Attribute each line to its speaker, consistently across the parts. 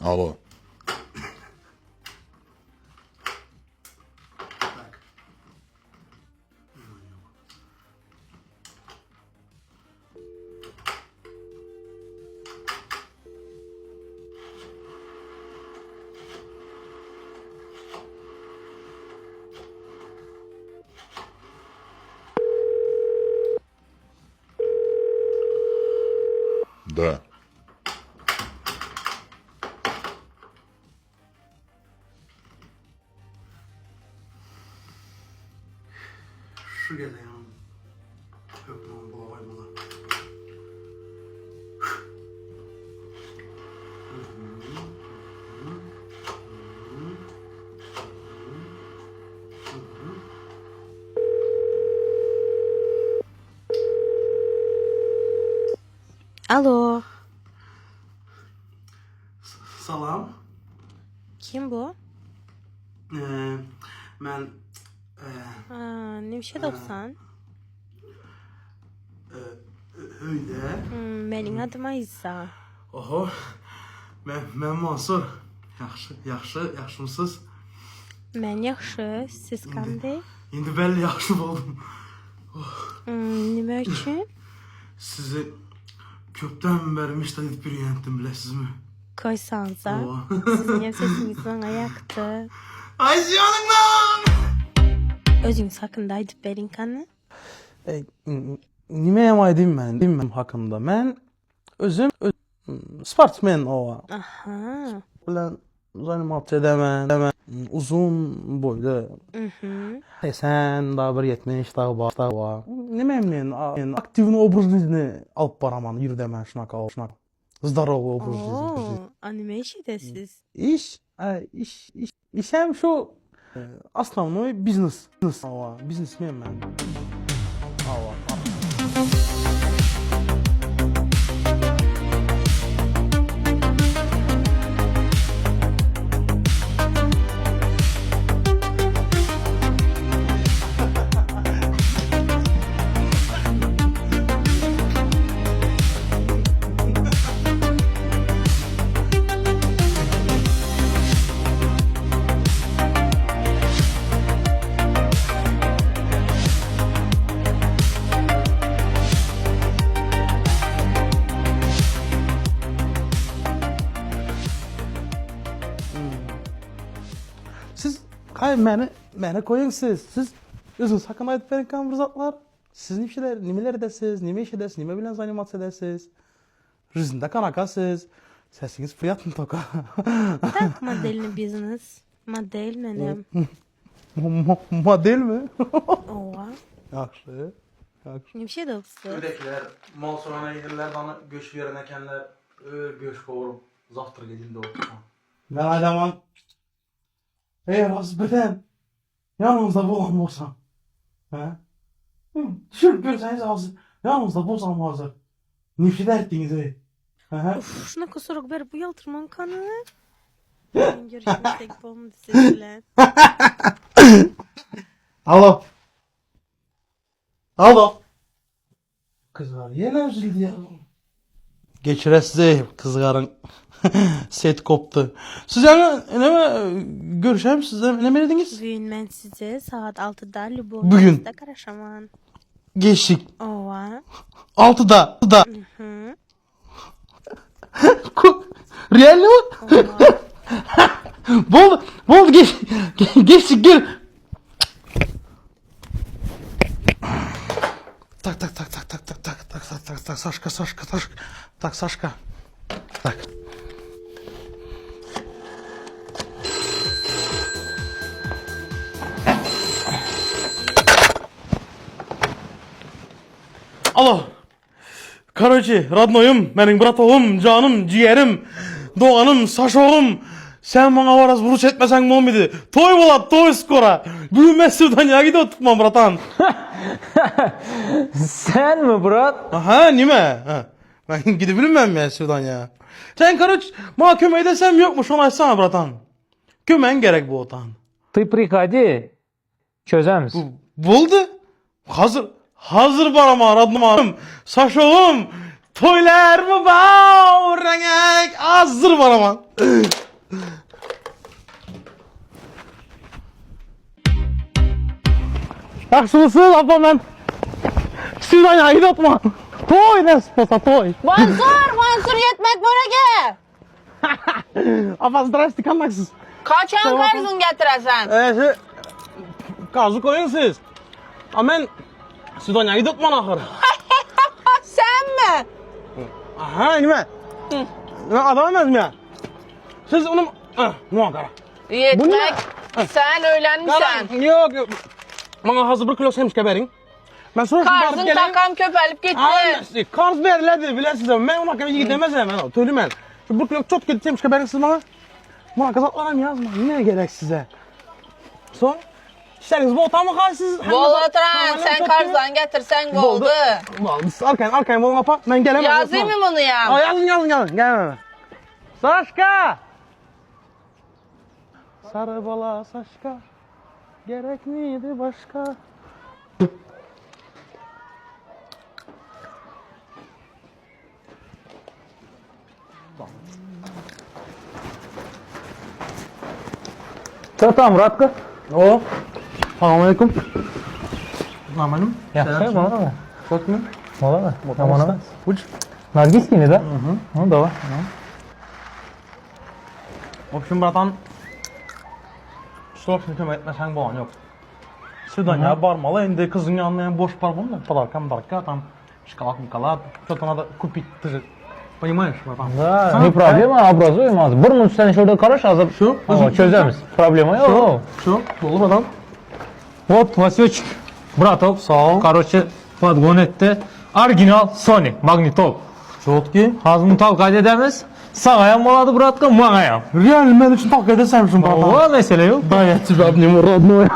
Speaker 1: Алло.
Speaker 2: Так.
Speaker 1: Да.
Speaker 2: Şu gece yanım. Öpmem bula koymalı.
Speaker 3: Alo,
Speaker 2: Salam.
Speaker 3: kim bu?
Speaker 2: Ben
Speaker 3: Nevşet Oksan.
Speaker 2: öyle.
Speaker 3: Benim adım Ayza.
Speaker 2: Oho. Ben Mansur. Yaxşımısınız?
Speaker 3: Ben yaxşı, siz qanday?
Speaker 2: İndi belli yaxşı oldum.
Speaker 3: Nima üçün?
Speaker 2: Sizi köpten beri müştahit bir yönettim bilesizmi?
Speaker 3: Qoysanıza.
Speaker 2: Oha.
Speaker 3: Sizin sesiniz bana yaktı.
Speaker 2: Ay canımdan!
Speaker 3: Özünüz hakkında aytıp berin kanı.
Speaker 4: Nime yamaydım ben hakkında. Ben özüm sportmen o.
Speaker 3: Aha.
Speaker 4: Bilen zanimat edemem. Uzun boylu. Sen daha bir 70 daha var. Nime aktivni obrazını alıp baraman yürü demen şuna kal şuna. Здорово образ жизни.
Speaker 3: Oo, anime işi de siz.
Speaker 4: İşem şu основной бизнес. Бизнесмен ben. Siz məni koyun siz özünüz hakkında aytıp verin kanırzatlar. Siz nimeler edəsiz, nime iş edəsiz, nime bilen zanimat edəsiz. Rüzünde kanakasız. Sesiniz fiyatın toka.
Speaker 3: Tak modelini biznes. Model benim.
Speaker 4: Model mi?
Speaker 3: Ova.
Speaker 4: Yaxşı.
Speaker 3: Nevşet Oksan.
Speaker 4: Ödekiler, mal sorana yedirler, bana göç veren ekenler, göç kovurup, zaftır gedildi o. Ben adamın, az birden, yanınızda bulan olsam, düşürüp görseniz hazır, yanınızda bulsam hazır, nefret ettiniz ey.
Speaker 3: Uf, şuna kusuruk ver bu yaltırman kanı. Ben görüşmesek olmadı sizle.
Speaker 4: Alo. Alo. Kızlar yine üzüldü ya. Geçiresiz kızların set koptu. Siz yani ne görüşelim sizle ne verdiniz?
Speaker 3: Bugün ben size saat 6'da
Speaker 4: Bugün.
Speaker 3: Lubom'da karışamam.
Speaker 4: Geçtik.
Speaker 3: Ova.
Speaker 4: 6'da.
Speaker 3: Hı.
Speaker 4: Real mi?
Speaker 3: Ova.
Speaker 4: Boldu geçtik gel. Tak Сашка. Tak Сашка. Tak. Alo. Короче, родноyum, benim bratovum, canım, ciğerim, doğanım, saşoğum. Sen bana varaz vuruş etmesen mi olmaydı? Toy bolat, toy skora. Bugün ben Sırdanyağa gidiyor tutmam bratan.
Speaker 5: Sen mi brat?
Speaker 4: Aha, nime? Ha. Ben gidebilmem ya Sırdanyağa. Sen короче, bana kömeği desem yokmuş, onu açsana bratan. Kömeğin gerek bu otan.
Speaker 5: Ты приходи. Çözemiz.
Speaker 4: Buldu. Hazır bana radnım, saşoğum, Toylar mı bağ renk hazır var aman. Yaxşılısınız ablam ben. Sizden yayın atma. Toy ne sposa toy.
Speaker 1: Mansur yetmek börege.
Speaker 4: Abla zdrasti kandaksız.
Speaker 1: Kaçan
Speaker 4: Tamam.
Speaker 1: karzın getiresen?
Speaker 4: Kazı koyun siz. Ama ben sizden yayın atma ahır.
Speaker 1: Sen mi?
Speaker 4: Aha nime? Ben adam emezim ya. Siz onu... Muhakkara.
Speaker 1: Yetmek. Sen öğlenmişsen.
Speaker 4: Yok. Bana hazır bir kilo semşke verin. Ben sonra
Speaker 1: Karzın takam köpelip gitti.
Speaker 4: Karz verirlerdi bilesiz ama ben ona kadar gidemezim ben. Söyleyeyim ben. Şu bir kilo çok kötü semşke verin siz bana. Bana kazaklarım yazma. Ne gerek size? Son. İşleriniz bol tamam mı siz?
Speaker 1: Bol oturan sen karzdan getirsen boldu.
Speaker 4: Biz arkayın bol apa. Ben gelemem.
Speaker 1: Yazayım mı bunu ya?
Speaker 4: Yazın. Gelemem. Saşka. Sarı bala saçka. Gerek miydi başka?
Speaker 5: Tamam Murat'ka.
Speaker 4: O. Selamünaleyküm. Namalim.
Speaker 5: Yaxshi, bo'ladi.
Speaker 4: Çok mu?
Speaker 5: Bo'ladi. Aman.
Speaker 4: Uç.
Speaker 5: Nargis miydi da? Hı, давай.
Speaker 4: В общем, bratан. Soruşunu kömək etməsən bu an yok. Südanya barmalı, indi kızın yanına boş par bunlar. Подарка, там шоколад. Что-то надо купить, ты же понимаешь, братан?
Speaker 5: Да, не проблема, образуем az. Bir minut sen şurada karış hazır.
Speaker 4: Şu,
Speaker 5: çözeriz. Problema yok.
Speaker 4: Şu, dolu bratан.
Speaker 5: Вот, Васечек, браток.
Speaker 4: Sağ ol.
Speaker 5: Короче, подгон etti. Original Sony magnitol.
Speaker 4: Çotki.
Speaker 5: Hazır talqat edemiz. Sağayam oladı Murat'ka, mağayam.
Speaker 4: Real men için tak edesem bratан.
Speaker 5: O mesele yok.
Speaker 4: Да, тебя обниму, родной.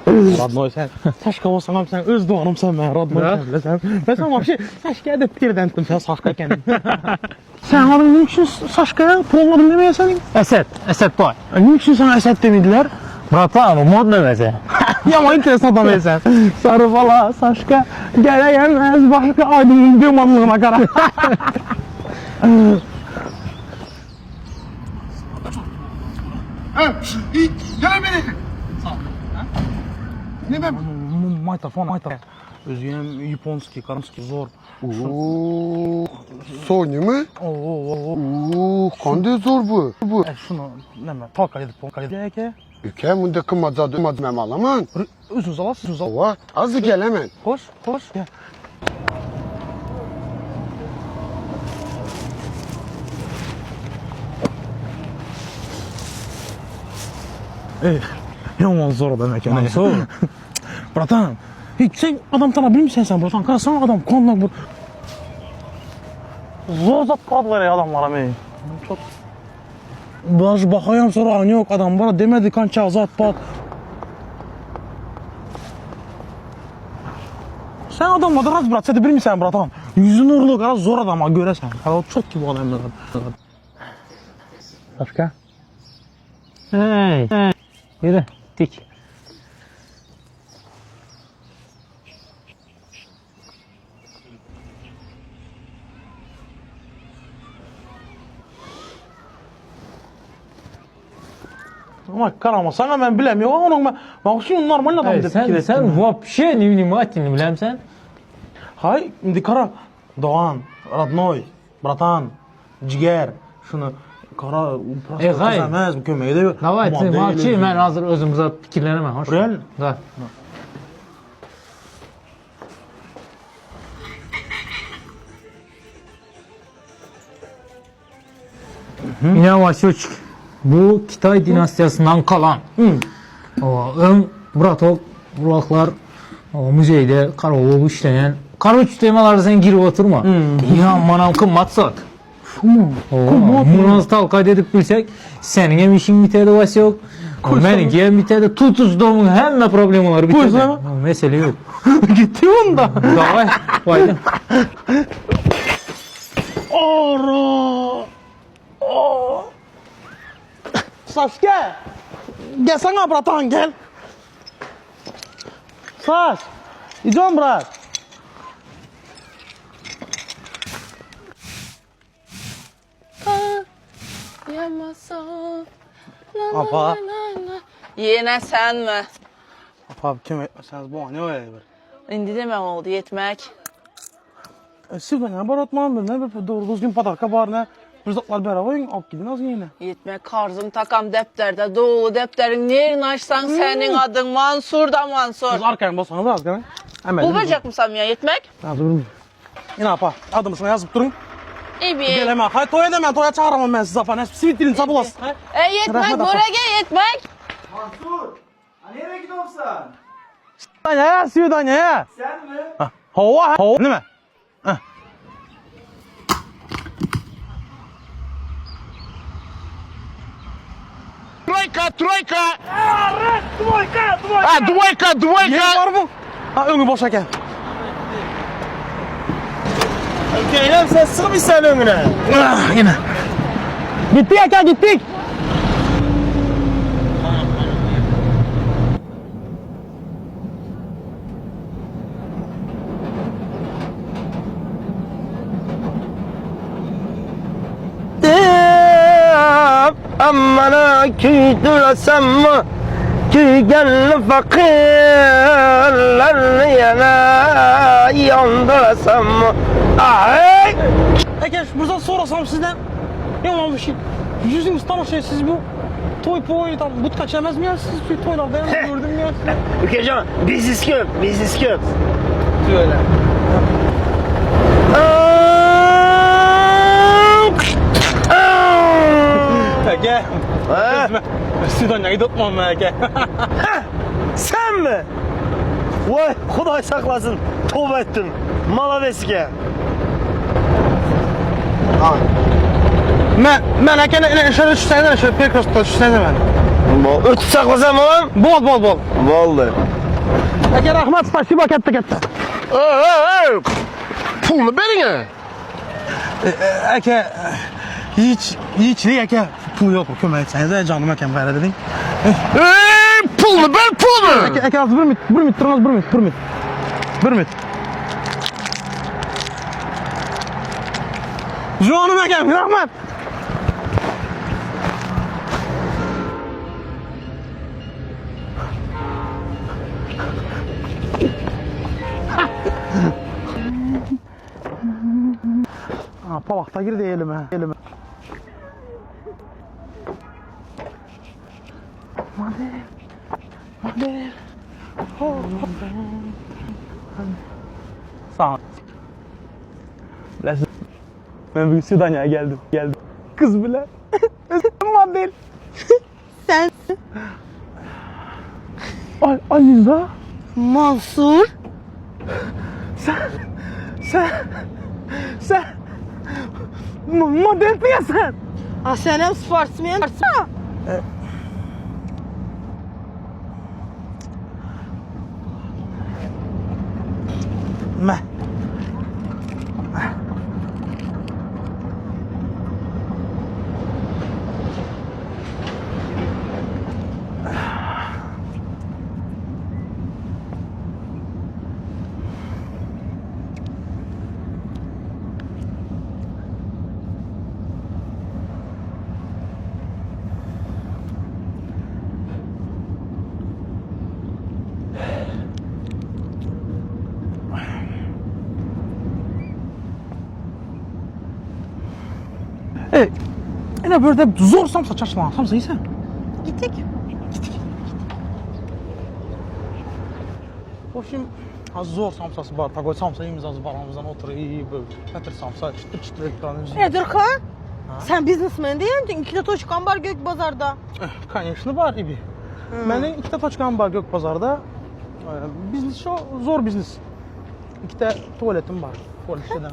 Speaker 4: Родной sen. Saçka olsan am sen öz doğanım sen ben родной sen bilesem. Ben sen vahşi saçka edip birdendim sen saçka kendin. Sen adın ne için saçkaya provladın demeye senin?
Speaker 5: Esed boy.
Speaker 4: Ne için sana Esed demediler?
Speaker 5: Bratan, o modno meze.
Speaker 4: Ya ama enteresan adam sen. Sarı bala saçka gelemez başka aydının dümanlığına kara.
Speaker 2: Gel beni. Ne ben?
Speaker 4: Maytafon. Özgürüm Japonski, Karamski zor.
Speaker 6: Sony mi? Qanday zo'r bu?
Speaker 4: Şunu neme talqat edip Geke.
Speaker 6: Ukam unda qimmat memalaman.
Speaker 4: Özünüz alasınız.
Speaker 6: Va, hozir kelaman.
Speaker 4: Xo'sh, gel. Yomon zo'r odam ekan.
Speaker 5: Mansur.
Speaker 4: Bratan, hiç sen adam tanıyabilir misin sen bratan? Qarasana adam qondan bu. Zo'r zat qadlar ya adamlar men. Çok Baş bakayım sonra yok adam bana demedi kança zat pat. Sen adamla raz brat, sen de bilmirsən bratan. Yüzü nurlu, qara zor adama görəsən. Hələ çok gibi adamlar. Başka?
Speaker 5: Hey. Yürü, dik.
Speaker 4: Ama karama sana ben bilemiyorum. Onun ben şimdi normal adam dedim.
Speaker 5: Sen вообще не внимательный, bilemsen.
Speaker 4: Hay, indi kara. Doğan, Radnoy, Bratan, Ciger, şunu kara
Speaker 5: hay.
Speaker 4: kızamaz bu kömeği de.
Speaker 5: Давай, ты молчи, mən hazır özümüzə fikirləneməm. Hoş.
Speaker 4: Real?
Speaker 5: Da. Yine Vasyuçik. Bu Kitay dinastiyasından kalan. Ön Bratok, Buraklar müzeyde Karavolu işleyen. Karoç temaları sen girip oturma. Ya manam kımmat sat. Bunu talqat edip bilsek, senin hem işin bitedi Vasyok. Benimki hem bitedi. Tutuz domun hemme problemaları bitedi.
Speaker 4: Koysana.
Speaker 5: Mesele yok.
Speaker 4: Gitti onda.
Speaker 5: Davay. Vaydı.
Speaker 4: Ora. Sasuke. Gelsene bratan gel. Sas. İdem brat.
Speaker 1: Yamasan.
Speaker 4: Apa.
Speaker 1: Yine sen mi?
Speaker 4: Abi kim etmeseniz bu ne öyle bir.
Speaker 1: İndi de ben oldu yetmek.
Speaker 4: Sizden ne var atmam ne bir doğru düzgün padarka var ne. Rızıklar beraber alıp gidin az yine.
Speaker 1: Yetmek karzın takam defterde dolu defterin nerini açsan senin adın Mansur da Mansur.
Speaker 4: Siz arkaya bassanız arkaya. Hemen.
Speaker 1: Bulacak mısın ya yetmek?
Speaker 4: Ya durun. Yine apa adımı sana yazıp durun.
Speaker 1: İyi bir.
Speaker 4: Geleme. Hayır toya demeyin toya çağıramam ben size apa. Ne simit dilin sabulas.
Speaker 1: Yetmek
Speaker 4: Rahmet
Speaker 1: buraya yetmek.
Speaker 2: Mansur! Nereye gidiyorsun sen?
Speaker 4: Danya ya suyu danya ya.
Speaker 2: Sen mi?
Speaker 4: Hava hava değil mi?
Speaker 6: Тройка, тройка!
Speaker 4: Двойka.
Speaker 6: Ha, двойka,
Speaker 4: Yer
Speaker 6: двойka!
Speaker 4: var mı? Ha önü boş eken.
Speaker 6: Geylem sen sığmış sen önüne.
Speaker 4: Yine. Gittik eken gittik.
Speaker 6: Ammana küydüresem mi? Küygenli fakirler yana yandıresem mi? Ay!
Speaker 4: Eken burada sorasam sizden. Yaman bir şey. Yüzünüz tamaşa siz bu. Toy poy tam but kaçamaz mı ya siz bir toylarda ben gördüm ya.
Speaker 6: Ülkeceğim, bizis köp, bizis köp.
Speaker 4: Öyle. Eke. Sizden gitmem ben Eke.
Speaker 6: Sen mi? Vay, Xuday saklasın. Tövbe ettim. Malaveske.
Speaker 4: Ben Eke'ne şöyle düşsene şöyle pek hasta düşsene ben.
Speaker 6: Ötü saklasam oğlum?
Speaker 4: Bol.
Speaker 6: Vallahi.
Speaker 4: Eke rahmet spasiba kette.
Speaker 6: Pulunu verine.
Speaker 4: Eke hiç değil Eke. Pul yok kömək etsəniz canım Eke'm gayrı dedin.
Speaker 6: Pulunu ver pulunu.
Speaker 4: Eke az bir mit durunuz bir mit. Canım Eke'm rahmet. Palakta girdi elime. Mader. Sağ ol. Bilesin. Ben bugün Südanya'ya geldim. Kız bile. Mader.
Speaker 3: Sen
Speaker 4: Aliza.
Speaker 3: Mansur.
Speaker 4: Sen. Model piyasan.
Speaker 3: Sen hem sportsmen.
Speaker 4: Meh. Yine böyle zor samsa çarşılan samsa yiysen.
Speaker 3: Gittik.
Speaker 4: Hoşum az zor samsası var. Takoy samsa imzası baramızdan oturuyor böyle. Katır samsa çıtır ekranı yüzüyor.
Speaker 3: Nedir ha? Sen biznesmen değildin. 2 toçkan var Gökbazar'da.
Speaker 4: Конечно var ibi. Benim 2 toçkam var Gökbazar'da. Biznes şu zor biznes. 2 tuvaletim var. Tuvalet işlemem.